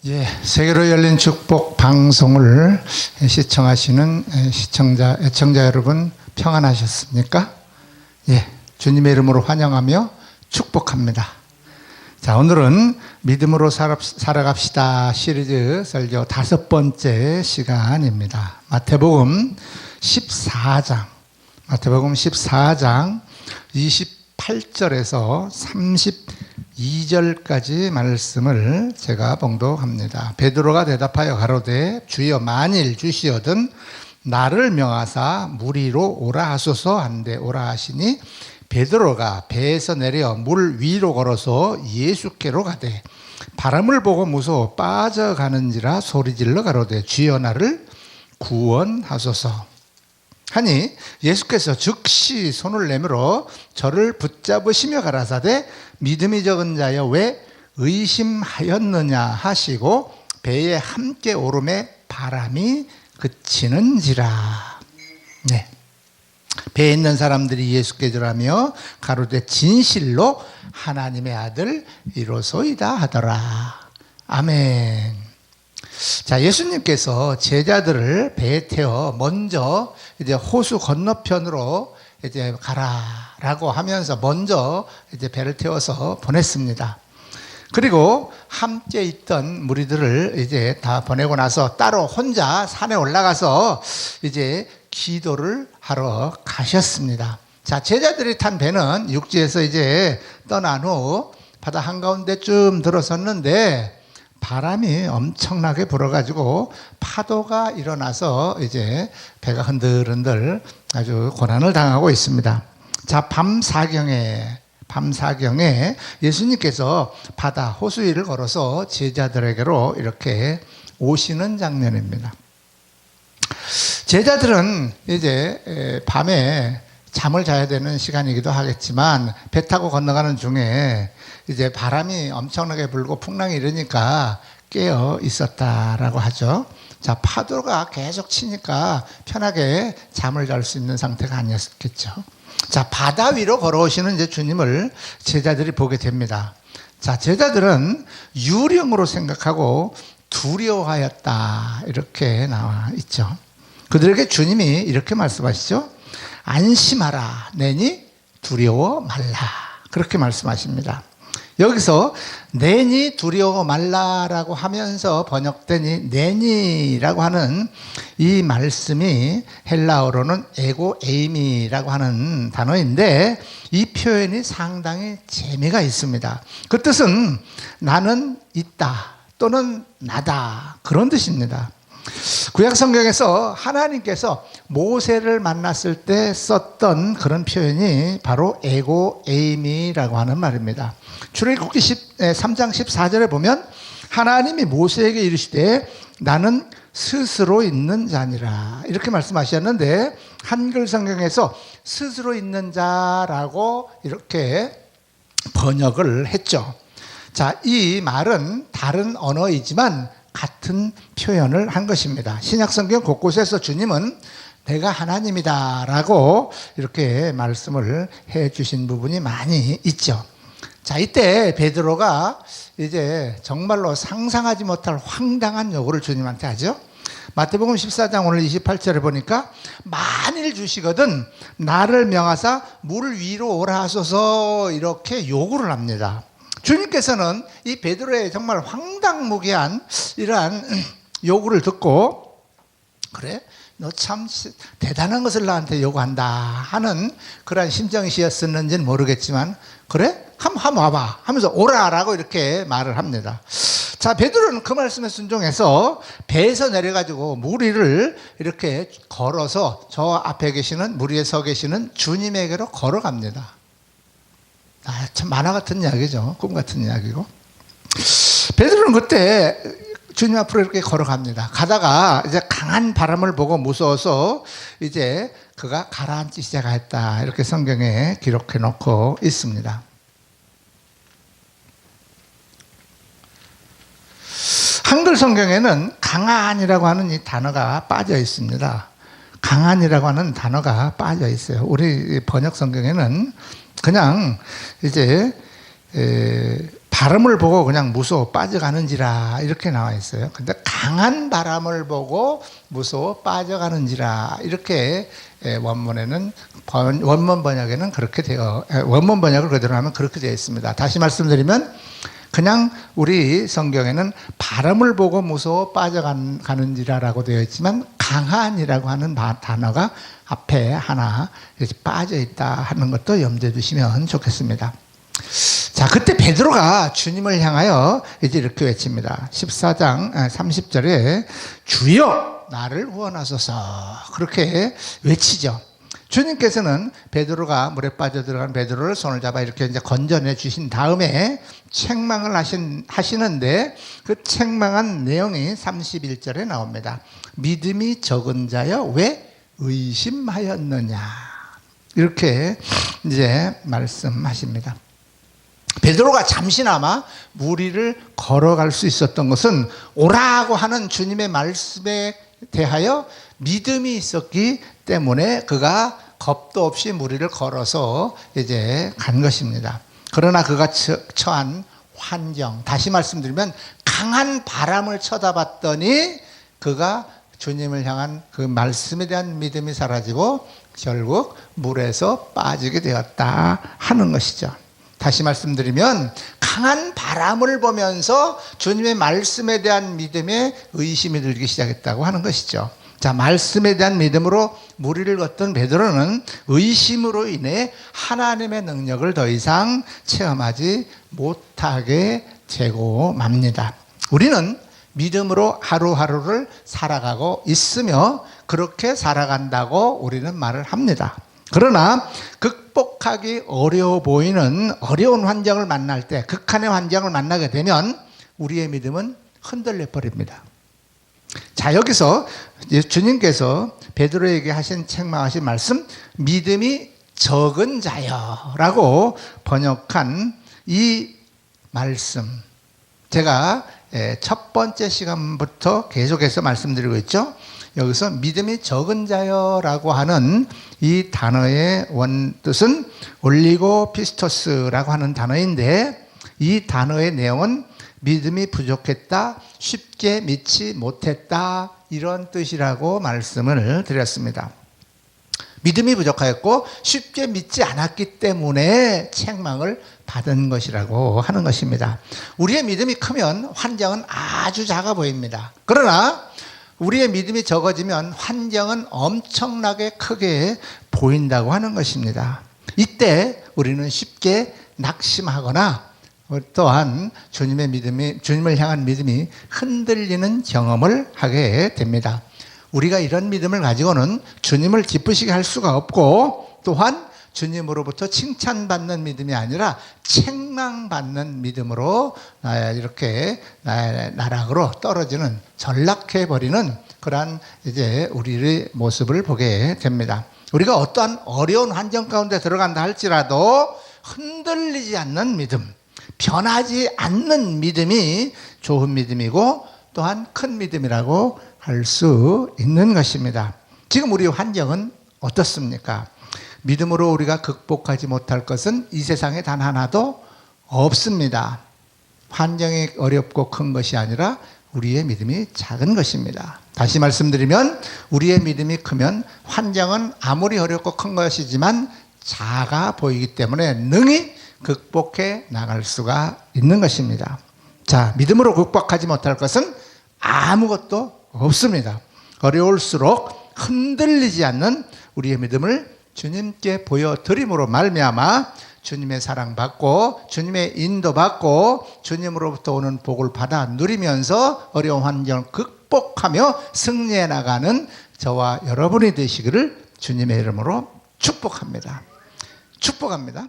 예, 세계로 열린 축복 방송을 시청하시는 시청자, 애청자 여러분 평안하셨습니까? 예, 주님의 이름으로 환영하며 축복합니다. 자, 오늘은 믿음으로 살아갑시다 시리즈 설교 5번째 시간입니다. 마태복음 14장 28절에서 32절까지 말씀을 제가 봉독합니다. 베드로가 대답하여 가로되 주여 만일 주시어든 나를 명하사 물 위로 오라 하소서 한데 오라 하시니 베드로가 배에서 내려 물 위로 걸어서 예수께로 가되 바람을 보고 무서워 빠져가는지라 소리질러 가로되 주여 나를 구원하소서 하니 예수께서 즉시 손을 내밀어 저를 붙잡으시며 가라사대 믿음이 적은 자여 왜 의심하였느냐 하시고 배에 함께 오름에 바람이 그치는지라. 네. 배에 있는 사람들이 예수께 절하며 가로되 진실로 하나님의 아들 이로소이다 하더라. 아멘. 자, 예수님께서 제자들을 배에 태워 먼저 이제 호수 건너편으로 이제 가라라고 하면서 먼저 이제 배를 태워서 보냈습니다. 그리고 함께 있던 무리들을 이제 다 보내고 나서 따로 혼자 산에 올라가서 이제 기도를 하러 가셨습니다. 자, 제자들이 탄 배는 육지에서 이제 떠난 후 바다 한가운데쯤 들어섰는데 바람이 엄청나게 불어가지고 파도가 일어나서 이제 배가 흔들흔들 아주 고난을 당하고 있습니다. 자, 밤사경에 예수님께서 바다 호수 위를 걸어서 제자들에게로 이렇게 오시는 장면입니다. 제자들은 이제 밤에 잠을 자야 되는 시간이기도 하겠지만 배 타고 건너가는 중에 이제 바람이 엄청나게 불고 풍랑이 일으니까 깨어 있었다라고 하죠. 자, 파도가 계속 치니까 편하게 잠을 잘 수 있는 상태가 아니었겠죠. 자, 바다 위로 걸어오시는 이제 주님을 제자들이 보게 됩니다. 자, 제자들은 유령으로 생각하고 두려워하였다 이렇게 나와 있죠. 그들에게 주님이 이렇게 말씀하시죠. 안심하라 내니 두려워 말라 그렇게 말씀하십니다. 여기서 내니 두려워 말라라고 하면서 번역되니 내니라고 하는 이 말씀이 헬라어로는 에고 에이미라고 하는 단어인데 이 표현이 상당히 재미가 있습니다. 그 뜻은 나는 있다 또는 나다 그런 뜻입니다. 구약 성경에서 하나님께서 모세를 만났을 때 썼던 그런 표현이 바로 에고 에이미라고 하는 말입니다. 출애굽기 3장 14절에 보면 하나님이 모세에게 이르시되 나는 스스로 있는 자니라 이렇게 말씀하셨는데 한글 성경에서 스스로 있는 자라고 이렇게 번역을 했죠. 자, 이 말은 다른 언어이지만 같은 표현을 한 것입니다. 신약성경 곳곳에서 주님은 내가 하나님이다 라고 이렇게 말씀을 해 주신 부분이 많이 있죠. 자, 이때 베드로가 이제 정말로 상상하지 못할 황당한 요구를 주님한테 하죠. 마태복음 14장 오늘 28절에 보니까 만일 주시거든 나를 명하사 물 위로 오라 하소서 이렇게 요구를 합니다. 주님께서는 이 베드로의 정말 황당무계한 이러한 요구를 듣고 그래? 너 참 대단한 것을 나한테 요구한다 하는 그러한 심정이셨었는지는 모르겠지만 그래? 한번 와봐 하면서 오라라고 이렇게 말을 합니다. 자, 베드로는 그 말씀에 순종해서 배에서 내려가지고 물 위를 이렇게 걸어서 저 앞에 계시는 물 위에 서 계시는 주님에게로 걸어갑니다. 아, 참 만화 같은 이야기죠. 꿈 같은 이야기고. 베드로는 그때 주님 앞으로 이렇게 걸어갑니다. 가다가 이제 강한 바람을 보고 무서워서 이제 그가 가라앉기 시작했다. 이렇게 성경에 기록해 놓고 있습니다. 한글 성경에는 강한이라고 하는 이 단어가 빠져 있습니다. 강한이라고 하는 단어가 빠져 있어요. 우리 번역 성경에는 그냥 이제 바람을 보고 그냥 무서워 빠져가는지라 이렇게 나와 있어요. 근데 강한 바람을 보고 무서워 빠져가는지라 이렇게 원문에는 원문 번역에는 그렇게 원문 번역을 그대로 하면 그렇게 되어 있습니다. 다시 말씀드리면 그냥 우리 성경에는 바람을 보고 무서워 빠져가는지라라고 되어 있지만 강한이라고 하는 단어가 앞에 하나 빠져 있다 하는 것도 염두에 두시면 좋겠습니다. 자, 그때 베드로가 주님을 향하여 이제 이렇게 외칩니다. 14장 30절에 주여 나를 구원하소서 그렇게 외치죠. 주님께서는 베드로가 물에 빠져 들어간 베드로를 손을 잡아 이렇게 이제 건져내 주신 다음에 책망을 하시는데 그 책망한 내용이 31절에 나옵니다. 믿음이 적은 자여 왜 의심하였느냐 이렇게 이제 말씀하십니다. 베드로가 잠시나마 물 위를 걸어갈 수 있었던 것은 오라고 하는 주님의 말씀에 대하여 믿음이 있었기 때문에 그가 겁도 없이 물 위를 걸어서 이제 간 것입니다. 그러나 그가 처한 환경, 다시 말씀드리면 강한 바람을 쳐다봤더니 그가 주님을 향한 그 말씀에 대한 믿음이 사라지고 결국 물에서 빠지게 되었다 하는 것이죠. 다시 말씀드리면 강한 바람을 보면서 주님의 말씀에 대한 믿음에 의심이 들기 시작했다고 하는 것이죠. 자, 말씀에 대한 믿음으로 물 위를 걷던 베드로는 의심으로 인해 하나님의 능력을 더 이상 체험하지 못하게 되고 맙니다. 우리는 믿음으로 하루하루를 살아가고 있으며 그렇게 살아간다고 우리는 말을 합니다. 그러나 극복하기 어려워 보이는 어려운 환경을 만날 때, 극한의 환경을 만나게 되면 우리의 믿음은 흔들려 버립니다. 자, 여기서 주님께서 베드로에게 하신 책망하신 말씀, 믿음이 적은 자여라고 번역한 이 말씀, 제가 첫 번째 시간부터 계속해서 말씀드리고 있죠. 여기서 믿음이 적은 자여라고 하는 이 단어의 원뜻은 올리고 피스토스라고 하는 단어인데, 이 단어의 내용은 믿음이 부족했다, 쉽게 믿지 못했다, 이런 뜻이라고 말씀을 드렸습니다. 믿음이 부족하였고 쉽게 믿지 않았기 때문에 책망을 받은 것이라고 하는 것입니다. 우리의 믿음이 크면 환경은 아주 작아 보입니다. 그러나 우리의 믿음이 적어지면 환경은 엄청나게 크게 보인다고 하는 것입니다. 이때 우리는 쉽게 낙심하거나 또한 주님을 향한 믿음이 흔들리는 경험을 하게 됩니다. 우리가 이런 믿음을 가지고는 주님을 기쁘시게 할 수가 없고, 또한 주님으로부터 칭찬받는 믿음이 아니라 책망받는 믿음으로 이렇게 나락으로 떨어지는, 전락해버리는 그러한 이제 우리의 모습을 보게 됩니다. 우리가 어떠한 어려운 환경 가운데 들어간다 할지라도 흔들리지 않는 믿음, 변하지 않는 믿음이 좋은 믿음이고 또한 큰 믿음이라고 할 수 있는 것입니다. 지금 우리 환경은 어떻습니까? 믿음으로 우리가 극복하지 못할 것은 이 세상에 단 하나도 없습니다. 환경이 어렵고 큰 것이 아니라 우리의 믿음이 작은 것입니다. 다시 말씀드리면 우리의 믿음이 크면 환경은 아무리 어렵고 큰 것이지만 작아 보이기 때문에 능히 극복해 나갈 수가 있는 것입니다. 자, 믿음으로 극복하지 못할 것은 아무것도 없습니다. 어려울수록 흔들리지 않는 우리의 믿음을 주님께 보여드림으로 말미암아 주님의 사랑받고 주님의 인도받고 주님으로부터 오는 복을 받아 누리면서 어려운 환경을 극복하며 승리해 나가는 저와 여러분이 되시기를 주님의 이름으로 축복합니다. 축복합니다.